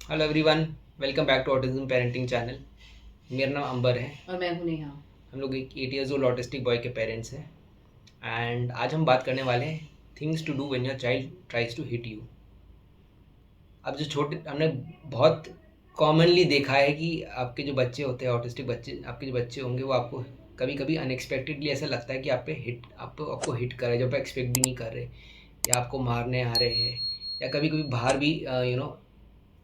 Hello everyone, welcome back to autism parenting channel. मेरा नाम अंबर है। और मैं हूँ नेहा। हम लोग एक 8 इयर्स ओल्ड ऑटिस्टिक बॉय के पेरेंट्स हैं। एंड आज हम बात करने वाले हैं things to do when your child tries to hit you. अब जो छोटे हमने बहुत कॉमनली देखा है कि आपके जो बच्चे होते हैं, ऑटिस्टिक बच्चे, आपके जो बच्चे होंगे वो आपको कभी कभी अनएक्सपेक्टेडली ऐसा लगता है कि आप पे हिट आपको हिट कर रहे हैं, जब आप एक्सपेक्ट भी नहीं कर रहे, या आपको मारने आ रहे हैं, या कभी कभी बाहर भी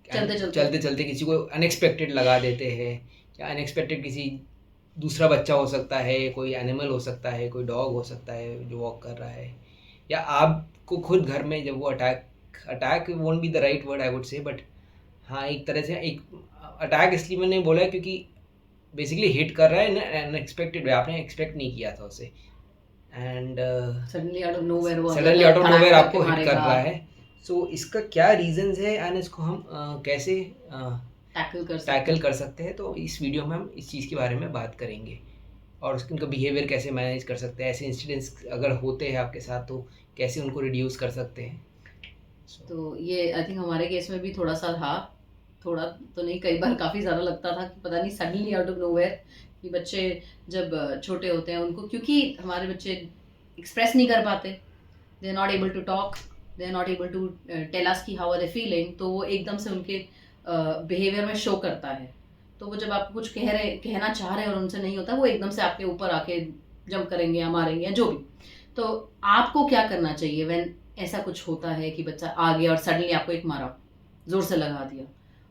चलते चलते चलते चलते किसी को अनएक्सपेक्टेड लगा देते हैं, या अनएक्सपेक्टेड किसी दूसरा बच्चा हो सकता है, कोई एनिमल हो सकता है, कोई डॉग हो सकता है जो वॉक कर रहा है, या आपको खुद घर में जब वो attack attack won't be the right word I would say, but हाँ एक तरह से एक अटैक इसलिए मैंने बोला है क्योंकि बेसिकली हिट कर रहा है अनएक्सपेक्टेड वे, आपने एक्सपेक्ट नहीं किया था उसे, and suddenly out of nowhere वो आ सडनली जाता है, आउट ऑफ धड़ाक नोवेयर करके आपको हिट कर मारेगा। रहा है। सो इसका क्या रीजंस है एंड इसको हम कैसे टैकल कर सकते टैकल हैं। कर सकते हैं, तो इस वीडियो में हम इस चीज़ के बारे में बात करेंगे, और उसके उनका बिहेवियर कैसे मैनेज कर सकते हैं, ऐसे इंसिडेंट्स अगर होते हैं आपके साथ तो कैसे उनको रिड्यूस कर सकते हैं। तो ये आई थिंक हमारे केस में भी थोड़ा सा था। थोड़ा तो नहीं, कई बार काफ़ी ज़्यादा लगता था कि पता नहीं सडनली आउट ऑफ नोवेयर कि बच्चे जब छोटे होते हैं उनको, क्योंकि हमारे बच्चे एक्सप्रेस नहीं कर पाते, they are not able to talk, they are not able to tell us कि हाउ आर दे फीलिंग, तो वो एकदम से उनके बिहेवियर में शो करता है। तो वो जब आप कुछ कहना चाह रहे हैं और उनसे नहीं होता, वो एकदम से आपके ऊपर आके जंप करेंगे या मारेंगे या जो भी। तो आपको क्या करना चाहिए व्हेन ऐसा कुछ होता है कि बच्चा आ गया और सडनली आपको एक मारा, जोर से लगा दिया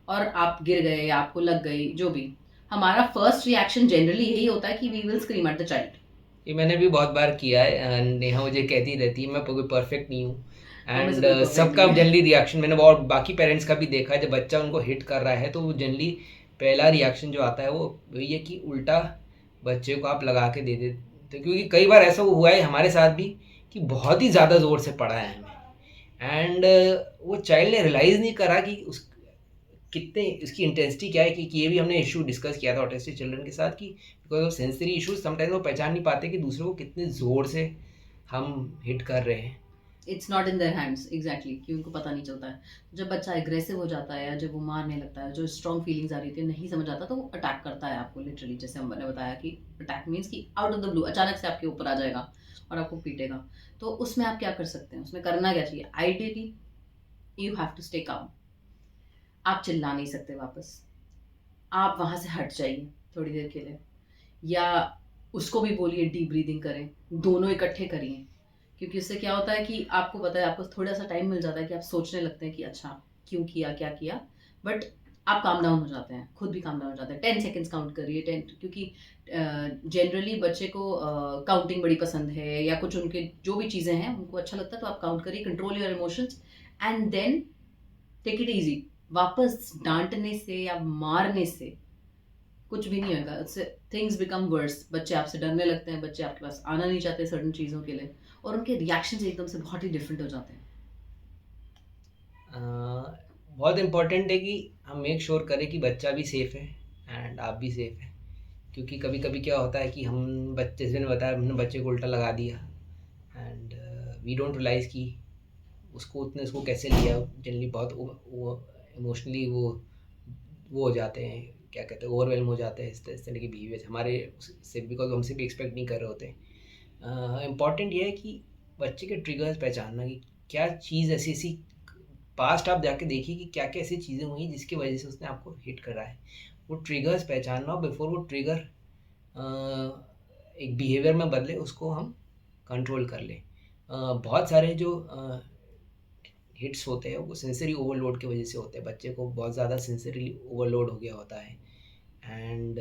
और आप गिर गए या आपको लग गई, जो भी। हमारा फर्स्ट रिएक्शन जनरली यही होता है कि we will scream at the child. ये मैंने भी बहुत बार किया है, नेहा मुझे कहती रहती है मैं कोई परफेक्ट नहीं हूँ, हम में से एंड कोई परफेक्ट सबका नहीं है। जनरली रिएक्शन मैंने बहुत बाकी पेरेंट्स का भी देखा है, जब बच्चा उनको हिट कर रहा है तो वो जनरली पहला रिएक्शन जो आता है वो वही है कि उल्टा बच्चे को आप लगा के दे देते, क्योंकि कई बार ऐसा हुआ है हमारे साथ भी कि बहुत ही ज़्यादा ज़ोर से पड़ा है हमें, एंड वो चाइल्ड ने रियलाइज़ नहीं करा कि उस कितने इसकी इंटेंसिटी क्या है, कि ये भी हमने इशू डिस्कस किया था ऑटिस्टिक चिल्ड्रन के साथ, कि because of sensory issues sometimes वो पहचान नहीं पाते कि दूसरे को कितने ज़ोर से हम हिट कर रहे हैं। It's not in their hands, exactly, कि उनको पता नहीं चलता है। जब बच्चा एग्रेसिव हो जाता है या जब वो मारने लगता है, जो स्ट्रॉन्ग फीलिंग्स आ रही थी नहीं समझ आता, तो वो अटैक करता है आपको लिटरली। जैसे हमने बताया कि अटैक मीन्स कि आउट ऑफ द ब्लू अचानक से आपके ऊपर आ जाएगा और आपको पीटेगा। तो उसमें आप क्या कर सकते हैं, उसमें करना क्या चाहिए? Ideally you have to stay calm. आप चिल्ला नहीं सकते वापस, आप वहाँ से हट जाइए थोड़ी देर के लिए, या उसको भी बोलिए डीप ब्रीदिंग करें, दोनों इकट्ठे करिए। क्योंकि उससे क्या होता है कि आपको पता है, आपको थोड़ा सा टाइम मिल जाता है कि आप सोचने लगते हैं कि अच्छा क्यों किया, क्या किया, बट आप काम डाउन हो जाते हैं, खुद भी काम डाउन हो जाते हैं। 10 सेकेंड्स काउंट करिए, 10, क्योंकि जनरली बच्चे को काउंटिंग बड़ी पसंद है, या कुछ उनके जो भी चीज़ें हैं उनको अच्छा लगता है, तो आप काउंट करिए, control your emotions and then take it easy. वापस डांटने से या मारने से कुछ भी नहीं होगा, उससे थिंग्स बिकम वर्स। बच्चे आपसे डरने लगते हैं, बच्चे आपके पास आना नहीं चाहते सर्टन चीज़ों के लिए, और उनके रिएक्शंस एकदम से बहुत ही डिफरेंट हो जाते हैं। बहुत इम्पोर्टेंट है कि हम मेक श्योर करें कि बच्चा भी सेफ़ है एंड आप भी सेफ़ है, क्योंकि कभी कभी क्या होता है कि हम बच्चे, जैसे मैंने बताया, हमने बच्चे को उल्टा लगा दिया एंड वी डोंट रियलाइज़ कि उसको कैसे लिया। जनरली बहुत वो इमोशनली वो हो जाते हैं, क्या कहते हैं, ओवरवेलम हो जाते हैं इस तरह के बिहेवियर हमारे से, बिकॉज हमसे भी एक्सपेक्ट नहीं कर रहे होते। इम्पॉर्टेंट ये है कि बच्चे के ट्रिगर्स पहचानना, कि क्या चीज़ ऐसी ऐसी पास्ट आप जाके देखिए कि क्या क्या ऐसी चीज़ें हुई जिसकी वजह से उसने आपको हिट करा है, वो ट्रिगर्स पहचानना, और बिफोर वो ट्रिगर एक बिहेवियर में बदले उसको हम कंट्रोल कर लें। बहुत सारे जो हिट्स होते हैं वो सेंसरी ओवरलोड की वजह से होते हैं, बच्चे को बहुत ज़्यादा सेंसरी ओवरलोड हो गया होता है, एंड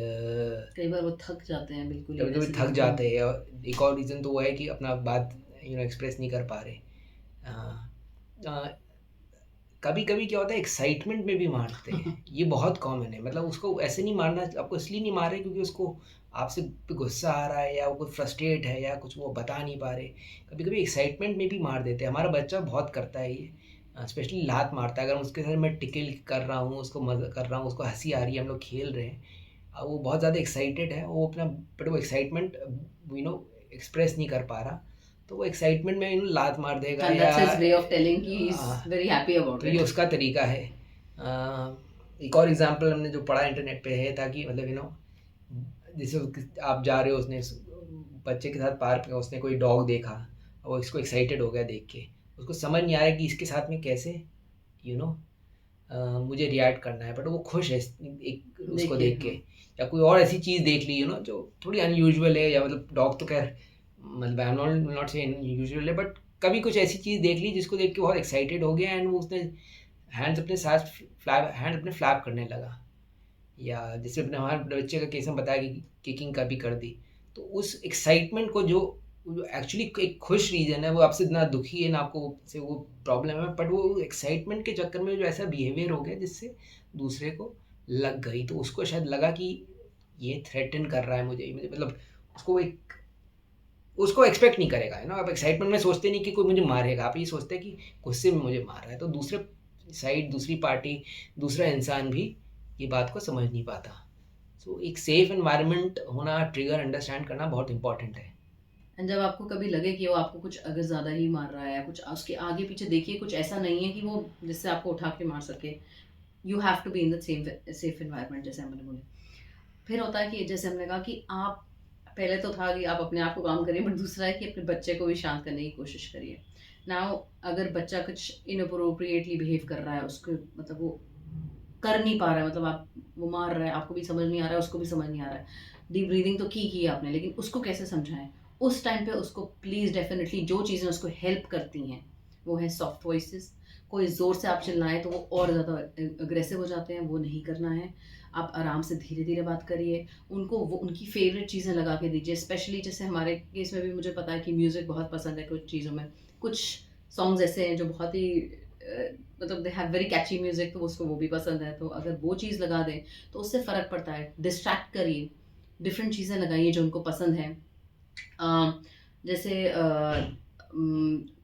कई बार वो थक जाते हैं बिल्कुल ही कभी कभी वैसी थक चीज़ों को। जाते हैं, और एक और रीज़न तो वो है कि अपना बात एक्सप्रेस नहीं कर पा रहे। कभी कभी क्या होता है एक्साइटमेंट में भी मारते हैं, ये बहुत कॉमन है, मतलब उसको ऐसे नहीं मारना, आपको इसलिए नहीं मार रहे क्योंकि उसको आपसे पे गुस्सा आ रहा है, या वो कोई फ्रस्ट्रेट है, या कुछ वो बता नहीं पा रहे। कभी कभी एक्साइटमेंट में भी मार देते हैं, हमारा बच्चा बहुत करता है ये, स्पेशली लात मारता है। अगर उसके साथ मैं टिकल कर रहा हूँ, उसको मज़ा कर रहा हूँ, उसको हंसी आ रही है, हम लोग खेल रहे हैं, वो बहुत ज़्यादा एक्साइटेड है, वो अपना बट वो एक्साइटमेंट एक्सप्रेस नहीं कर पा रहा, तो वो एक्साइटमेंट में लात मार देगा, एंड या that's his way of telling कि he is a, very happy about तो ये इट। उसका तरीका है। एक और एग्जांपल हमने जो पढ़ा इंटरनेट पे है था कि मतलब जैसे आप जा रहे हो, उसने बच्चे के साथ पार्क में उसने कोई डॉग देखा और वो इसको एक्साइटेड हो गया देख के, उसको समझ नहीं आ रहा कि इसके साथ में कैसे यू नो मुझे रिएक्ट करना है, बट वो खुश है एक उसको देखिए, देख के। या कोई और ऐसी चीज़ देख ली जो थोड़ी अनयूजुअल है, या मतलब डॉग तो खैर मतलब आई एम नॉट से यूजुअल है, बट कभी कुछ ऐसी चीज़ देख ली जिसको देख के बहुत एक्साइटेड हो गया, एंड वो उसने हैंड्स अपने फ्लैप करने लगा। या जैसे अपने हमारे बच्चे का केस में बताया कि किकिंग का भी कर दी। तो उस एक्साइटमेंट को जो एक्चुअली एक खुश रीज़न है, वो आपसे ना दुखी है ना आपको से वो प्रॉब्लम है, बट वो एक्साइटमेंट के चक्कर में जो ऐसा बिहेवियर हो गया जिससे दूसरे को लग गई, तो उसको शायद लगा कि ये थ्रेटन कर रहा है मुझे मुझे मतलब उसको एक्सपेक्ट नहीं करेगा, आप एक्साइटमेंट में सोचते नहीं कि कोई मुझे मारेगा, आप ये सोचते हैं कि गुस्से में मुझे मार रहा है। तो दूसरे साइड, दूसरी पार्टी, दूसरा इंसान भी ये बात को समझ नहीं पाता। सो एक सेफ एनवायरनमेंट होना, ट्रिगर अंडरस्टैंड करना बहुत इंपॉर्टेंट है। एंड जब आपको कभी लगे कि वो आपको कुछ अगर ज़्यादा ही मार रहा है या कुछ उसके आगे पीछे देखिए कुछ ऐसा नहीं है कि वो जिससे आपको उठा के मार सके, you have to be in the same safe environment जैसे हमने बोले। फिर होता है कि जैसे हमने कहा कि आप पहले तो था कि आप अपने आप को काम करिए, बट दूसरा है कि अपने बच्चे को भी शांत करने की कोशिश करिए। नाउ अगर बच्चा कुछ इनअप्रोप्रिएटली बिहेव कर रहा है, उसको मतलब वो कर नहीं पा रहा है, मतलब आप वो मार रहा है, आपको भी समझ नहीं आ रहा है, उसको भी समझ नहीं आ रहा है। डीप ब्रीदिंग तो की आपने, लेकिन उसको कैसे समझाएं? उस टाइम पे उसको प्लीज़ डेफिनेटली जो चीज़ें उसको हेल्प करती हैं वो है सॉफ्ट वॉइसेस। कोई ज़ोर से आप चिल्लाएं तो वो और ज़्यादा अग्रेसिव हो जाते हैं, वो नहीं करना है। आप आराम से धीरे धीरे बात करिए, उनको वो उनकी फेवरेट चीज़ें लगा के दीजिए। स्पेशली जैसे हमारे केस में भी मुझे पता है कि म्यूज़िक बहुत पसंद है कुछ चीज़ों में। कुछ सॉन्ग्स ऐसे हैं जो बहुत ही मतलब they have very catchy music, तो उसको वो भी पसंद है, तो अगर वो चीज़ लगा दें तो उससे फ़र्क पड़ता है। डिस्ट्रैक्ट करिए, डिफरेंट चीज़ें लगाइए जो उनको पसंद है। जैसे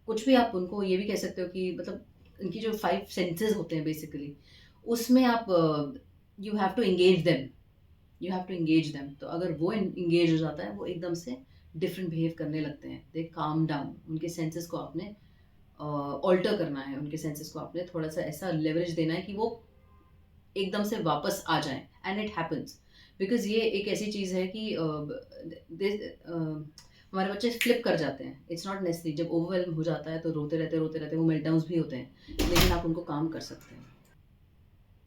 कुछ भी आप उनको ये भी कह सकते हो कि मतलब उनकी जो 5 सेंसेस होते हैं बेसिकली, उसमें आप you have to engage them, you have to engage them. तो अगर वो एंगेज हो जाता है, वो एकदम से डिफरेंट बिहेव करने लगते हैं, दे काम डाउन। उनके सेंसेस को आपने ऑल्टर करना है, उनके सेंसेस को आपने थोड़ा सा ऐसा लेवरेज देना है कि वो एकदम से वापस आ जाएं। एंड इट हैपन्स बिकॉज ये एक ऐसी चीज़ है कि हमारे बच्चे फ्लिप कर जाते हैं। इट्स नॉट नेसेसरी, जब ओवरवेलम हो जाता है तो रोते रहते वो मेल्टडाउन्स भी होते हैं, लेकिन आप उनको काम कर सकते हैं।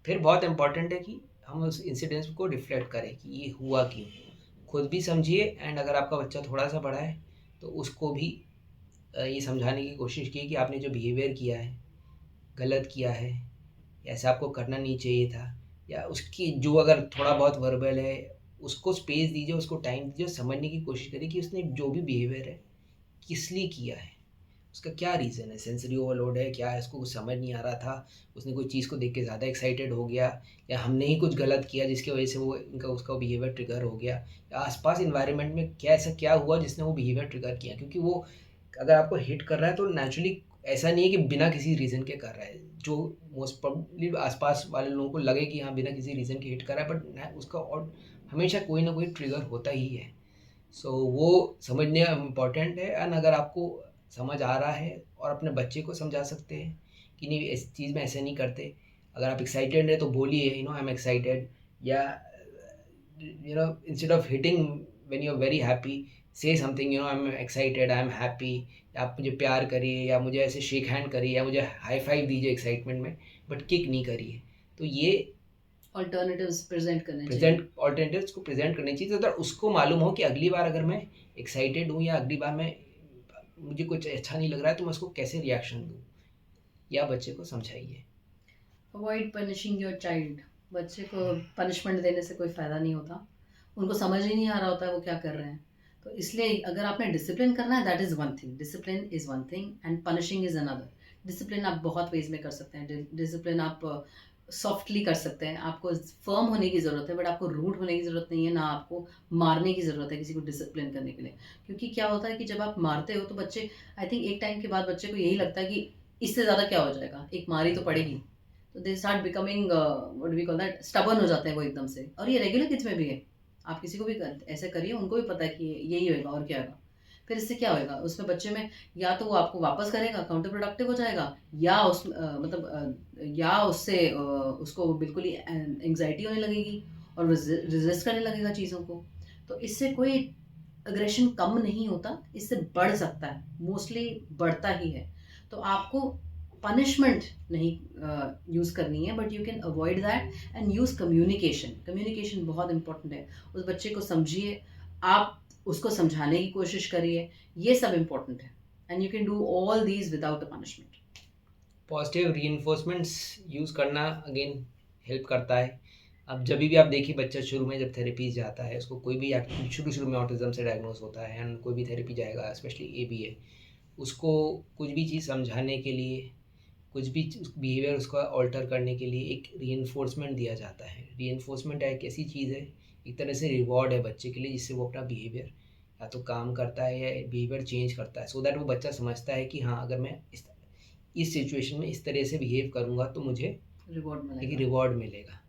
फिर बहुत इंपॉर्टेंट है कि हम उस इंसिडेंस को रिफ्लेक्ट करें कि ये हुआ क्यों, खुद भी समझिए, एंड अगर आपका बच्चा थोड़ा सा बड़ा है तो उसको भी ये समझाने की कोशिश की कि आपने जो बिहेवियर किया है गलत किया है, ऐसा आपको करना नहीं चाहिए था। या उसकी जो अगर थोड़ा बहुत वर्बल है, उसको स्पेस दीजिए, उसको टाइम दीजिए, समझने की कोशिश करिए कि उसने जो भी बिहेवियर है किस लिए किया है, उसका क्या रीज़न है, सेंसरी ओवरलोड है क्या है, उसको कुछ समझ नहीं आ रहा था, उसने कोई चीज़ को देख के ज़्यादा एक्साइटेड हो गया, या हमने ही कुछ गलत किया जिसकी वजह से वो इनका उसका बिहेवियर ट्रिगर हो गया, या आसपास इन्वायरमेंट में क्या ऐसा क्या हुआ जिसने वो बिहेवियर ट्रिगर किया। क्योंकि वो अगर आपको हिट कर रहा है तो नेचुरली ऐसा नहीं है कि बिना किसी रीज़न के कर रहा है, जो मोस्ट प्रोबेबली आसपास वाले लोगों को लगे कि हाँ बिना किसी रीज़न के हिट कर रहा है, बट उसका और हमेशा कोई ना कोई ट्रिगर होता ही है। सो वो समझने इम्पॉर्टेंट है। एंड अगर आपको समझ आ रहा है और अपने बच्चे को समझा सकते हैं कि नहीं इस चीज़ में ऐसे नहीं करते, अगर आप एक्साइटेड हैं तो बोलिए आई एम एक्साइटेड, या instead of hitting when you are very happy, say something I am excited, I am happy, या आप मुझे प्यार करिए, या मुझे ऐसे शेक हैंड करिए, या मुझे हाई फाइव दीजिए एक्साइटमेंट में, बट किक नहीं करिए। तो ये ऑल्टरनेटिव्स प्रेजेंट करने चाहिए। ऑल्टरनेटिव्स को प्रेजेंट करनी चाहिए, तो अगर उसको मालूम हो कि अगली बार अगर मैं एक्साइटेड हूँ, या अगली बार मैं मुझे कुछ अच्छा नहीं लग रहा है तो मैं उसको कैसे रिएक्शन दूँ, या बच्चे को समझाइए। Avoid punishing your child. बच्चे को पनिशमेंट देने से कोई फ़ायदा नहीं होता, उनको समझ ही नहीं आ रहा होता है वो क्या कर रहे हैं। तो इसलिए अगर आपने डिसिप्लिन करना है, that is one thing, discipline is one thing and punishing is another. Discipline आप बहुत वेज में कर सकते हैं। डिसिप्लिन आप सॉफ्टली कर सकते हैं, आपको फर्म होने की ज़रूरत है, बट आपको रूड होने की ज़रूरत नहीं है, ना आपको मारने की ज़रूरत है किसी को डिसिप्लिन करने के लिए। क्योंकि क्या होता है कि जब आप मारते हो तो बच्चे, आई थिंक एक टाइम के बाद बच्चे को यही लगता है कि इससे ज़्यादा क्या हो जाएगा, एक मारी तो पड़ेगी। तो they start becoming what we call that, stubborn हो जाते हैं वो एकदम से। और ये रेगुलर किड्स में भी है, आप किसी को भी ऐसे करिए, उनको भी पता है कि यही होगा और क्या होगा। फिर इससे क्या होएगा, उसमें बच्चे में या तो वो आपको वापस करेगा, काउंटर प्रोडक्टिव हो जाएगा, या या उससे उसको बिल्कुल ही एंग्जाइटी होने लगेगी और रेजिस्ट करने लगेगा चीज़ों को। तो इससे कोई अग्रेशन कम नहीं होता, इससे बढ़ सकता है, मोस्टली बढ़ता ही है। तो आपको पनिशमेंट नहीं यूज़ करनी है, but you can avoid that and use communication. Communication बहुत इंपॉर्टेंट है। उस बच्चे को समझिए, आप उसको समझाने की कोशिश करिए, ये सब इम्पोर्टेंट है। And you can do all these without a punishment. Positive reinforcements use करना अगेन हेल्प करता है। अब जब भी आप देखिए बच्चा शुरू में जब थेरेपी जाता है, उसको कोई भी शुरू में ऑटिज्म से डायग्नोस होता है एंड कोई भी थेरेपी जाएगा, स्पेशली ABA, उसको कुछ भी चीज़ समझाने के लिए, कुछ भी बिहेवियर उसका ऑल्टर करने के लिए एक रीइंफोर्समेंट दिया जाता है। रीइंफोर्समेंट एक ऐसी चीज़ है, एक तरह से रिवॉर्ड है बच्चे के लिए, जिससे वो अपना बिहेवियर या तो काम करता है या बिहेवियर चेंज करता है, सो दैट वो बच्चा समझता है कि हाँ, अगर मैं इस सिचुएशन में इस तरह से बिहेव करूँगा तो मुझे रिवॉर्ड एक मिलेगा। रिवॉर्ड मिलेगा।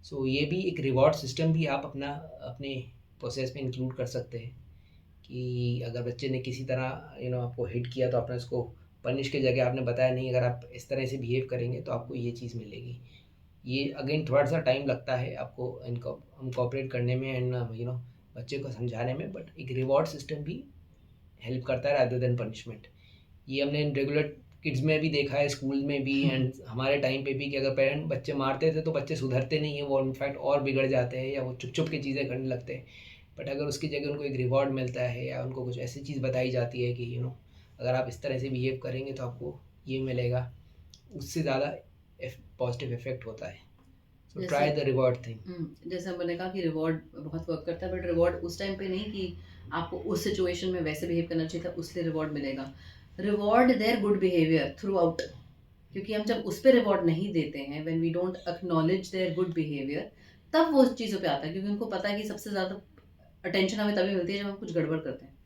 सो ये भी एक रिवॉर्ड सिस्टम भी आप अपने प्रोसेस में इंक्लूड कर सकते हैं कि अगर बच्चे ने किसी तरह आपको हिट किया, तो आपने उसको पनिश की जगह आपने बताया नहीं, अगर आप इस तरह से बिहेव करेंगे तो आपको ये चीज़ मिलेगी। ये अगेन थोड़ा सा टाइम लगता है आपको इनको इनकॉर्पोरेट करने में एंड बच्चे को समझाने में, बट एक रिवॉर्ड सिस्टम भी हेल्प करता है रादर देन पनिशमेंट। ये हमने रेगुलर किड्स में भी देखा है, स्कूल में भी एंड हमारे टाइम पे भी, कि अगर पेरेंट बच्चे मारते थे तो बच्चे सुधरते नहीं हैं, वो इनफैक्ट और बिगड़ जाते हैं या वो चुप चुप की चीज़ें करने लगते हैं। बट अगर उसकी जगह उनको एक रिवॉर्ड मिलता है या उनको कुछ ऐसी चीज़ बताई जाती है कि अगर आप इस तरह से बिहेव करेंगे तो आपको ये मिलेगा, उससे ज़्यादा पॉजिटिव इफेक्ट होता है। So try the reward thing. जैसे मैंने कहा कि रिवॉर्ड बहुत वर्क करता है, बट रिवॉर्ड उस टाइम पे नहीं कि आपको उस सिचुएशन में वैसे बिहेव करना चाहिए था उसलिए रिवॉर्ड मिलेगा। Reward their good behaviour throughout, क्योंकि हम जब उस पर रिवॉर्ड नहीं देते हैं, when we don't acknowledge their good behaviour, तब वो चीज़ों पे आता है, क्योंकि उनको पता है कि सबसे ज़्यादा अटेंशन हमें तभी मिलती है जब हम कुछ गड़बड़ करते हैं।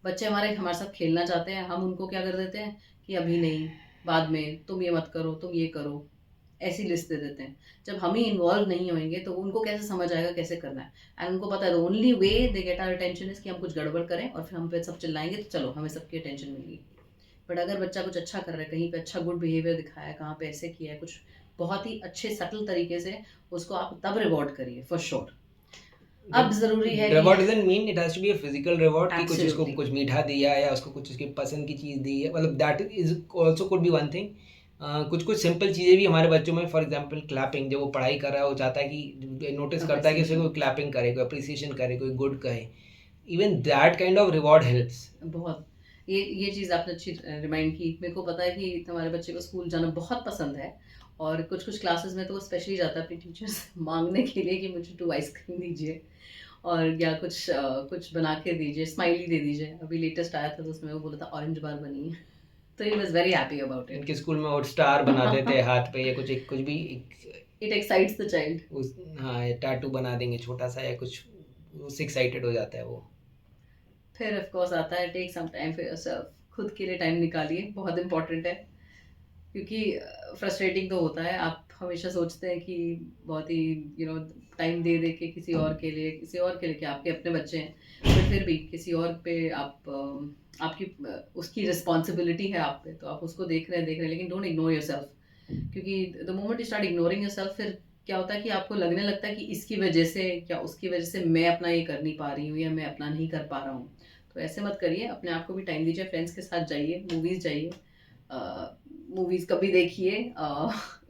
बच्चे हमारे साथ खेलना चाहते हैं, हम उनको क्या कर देते हैं कि अभी नहीं, बाद में, तुम ये मत करो, तुम ये करो, ऐसी लिस्ट दे देते हैं। जब हम ही इन्वॉल्व नहीं होंगे तो उनको कैसे समझ आएगा कैसे करना है। एंड उनको पता है the only way they get our attention is कि हम कुछ गड़बड़ करें और फिर हम पे सब चिल्लाएंगे तो चलो हमें सबकी अटेंशन मिल गई। बट अगर बच्चा कुछ अच्छा कर रहा है, कहीं पे अच्छा गुड बिहेवियर दिखाया है, कहाँ पे ऐसे किया है कुछ बहुत ही अच्छे सटल तरीके से, उसको आप तब रिवॉर्ड करिए फॉर श्योर। अब जरूरी है कि reward doesn't mean it has to be a physical reward, कि कुछ उसको Absolutely. कुछ मीठा दिया या उसको कुछ उसकी पसंद की चीज़ दी है, मतलब that is also could be one thing. कुछ कुछ सिंपल चीज़ें भी हमारे बच्चों में, फॉर एग्जांपल क्लैपिंग, जब वो पढ़ाई कर रहा है वो चाहता है कि नोटिस करता है कि उसे कोई क्लैपिंग करे, कोई अप्रिसिएशन करे, कोई गुड कहे, even that kind of reward helps. बहुत ये चीज़ आपने अच्छी रिमाइंड की। मेरे को पता है कि तुम्हारे बच्चे को स्कूल जाना बहुत पसंद है, और कुछ कुछ क्लासेस में तो वो स्पेशली जाता है अपनी टीचर से मांगने के लिए कि मुझे 2 आइसक्रीम दीजिए, और या कुछ बना के दीजिए, स्माइली दे दीजिए। अभी लेटेस्ट आया था तो उसमें वो बोला था ऑरेंज बार बनी है, तो he was very happy about it. इनके स्कूल में और स्टार बना देते हैं हाथ पे, या कुछ भी इट एक्साइट्स द चाइल्ड। उस, हाँ, टैटू बना देंगे छोटा सा या कुछ, उससे एक्साइटेड हो जाता है वो। फिर ऑफ कोर्स आता है take some time for yourself, खुद के लिए टाइम निकालिए, बहुत इंपॉर्टेंट है। क्योंकि फ्रस्ट्रेटिंग तो होता है, आप हमेशा सोचते हैं कि बहुत ही टाइम दे दे के किसी और के लिए क्या, आपके अपने बच्चे हैं, बट फिर भी किसी और पे आपकी उसकी रिस्पॉन्सिबिलिटी है आप पे, तो आप उसको देख रहे हैं, लेकिन डोंट इग्नोर योरसेल्फ। क्योंकि the moment you start ignoring yourself, फिर क्या होता है कि आपको लगने लगता है कि इसकी वजह से या उसकी वजह से मैं अपना ये कर नहीं पा रही हूँ या मैं अपना नहीं कर पा रहा हूँ। तो ऐसे मत करिए, अपने आप को भी टाइम दीजिए, फ्रेंड्स के साथ जाइए, मूवीज़ जाइए, मूवीज़ कभी देखिए।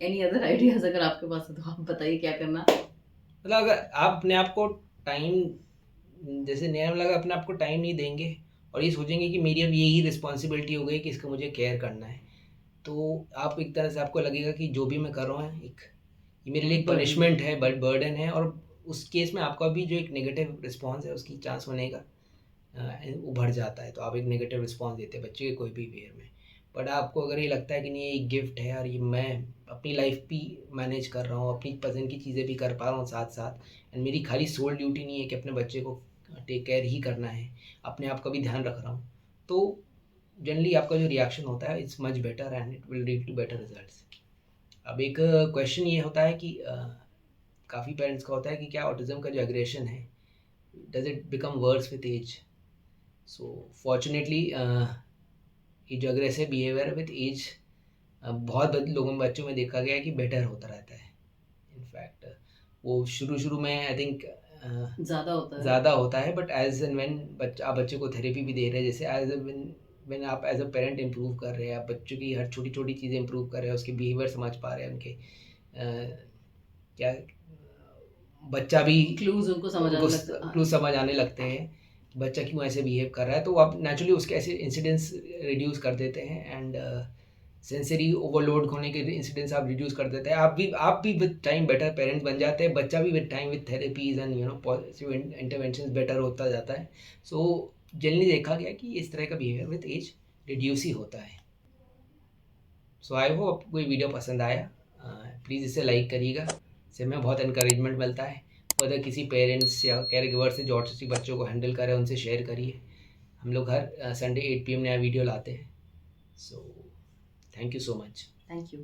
एनी अदर आइडियाज़ अगर आपके पास है तो आप बताइए क्या करना। मतलब अगर आप अपने आप को टाइम, जैसे नया लगा, अपने आप को टाइम नहीं देंगे और ये सोचेंगे कि मेरी अब यही रिस्पॉन्सिबिलिटी हो गई कि इसका मुझे केयर करना है, तो आप एक तरह से आपको लगेगा कि जो भी मैं कर रहा हूँ ये मेरे लिए पनिशमेंट है, बट बर्डन है, और उस केस में आपका भी जो एक नेगेटिव रिस्पॉन्स है उसकी चांस होने का उभर जाता है, तो आप एक नेगेटिव रिस्पॉन्स देते हैं बच्चे के कोई भी वेयर में। बट आपको अगर ये लगता है कि नहीं, ये एक गिफ्ट है और ये मैं अपनी लाइफ भी मैनेज कर रहा हूँ, अपनी पसंद की चीज़ें भी कर पा रहा हूँ साथ साथ, एंड मेरी खाली सोल ड्यूटी नहीं है कि अपने बच्चे को टेक केयर ही करना है, अपने आप का भी ध्यान रख रहा हूँ, तो जनरली आपका जो रिएक्शन होता है it's much better and it will lead to better results. अब एक क्वेश्चन ये होता है कि काफ़ी पेरेंट्स का होता है कि क्या ऑटिज्म का जो एग्रेशन है, does it become worse with age? So fortunately ये जो अग्रेसिव बिहेवियर विथ एज बहुत लोगों में, बच्चों में देखा गया है कि बेटर होता रहता है। इनफैक्ट वो शुरू में आई थिंक ज़्यादा होता है। ज़्यादा होता है, बट एज एंड व्हेन आप बच्चे को थेरेपी भी दे रहे हैं, जैसे एज व्हेन आप एज अ पेरेंट इम्प्रूव कर रहे हैं, आप बच्चों की हर छोटी छोटी चीज़ें इम्प्रूव कर रहे हैं, उसके बिहेवियर समझ पा रहे हैं, उनके क्या बच्चा भी क्लूज़ उनको समझ आने लगता है। क्लू समझ आने लगते हैं, बच्चा क्यों ऐसे बिहेव कर रहा है, तो आप नेचुरली उसके ऐसे इंसिडेंट्स रिड्यूस कर देते हैं। एंड सेंसरी ओवरलोड होने के इंसिडेंट्स आप रिड्यूस कर देते हैं। आप भी विद टाइम बेटर पेरेंट्स बन जाते हैं, बच्चा भी with time with therapies and positive intervention better होता जाता है। सो जनरली देखा गया कि इस तरह का बिहेवियर विद एज रिड्यूस ही होता है। सो आई होप आपको ये वीडियो पसंद आया। प्लीज़ इसे लाइक करिएगा, इससे हमें बहुत इंकरेजमेंट मिलता है। अगर किसी पेरेंट्स या केयर गिवर से जो ऑटिस्टिक बच्चों को हैंडल करें, उनसे शेयर करिए। हम लोग हर संडे 8 PM नया वीडियो लाते हैं। So thank you so much. Thank you.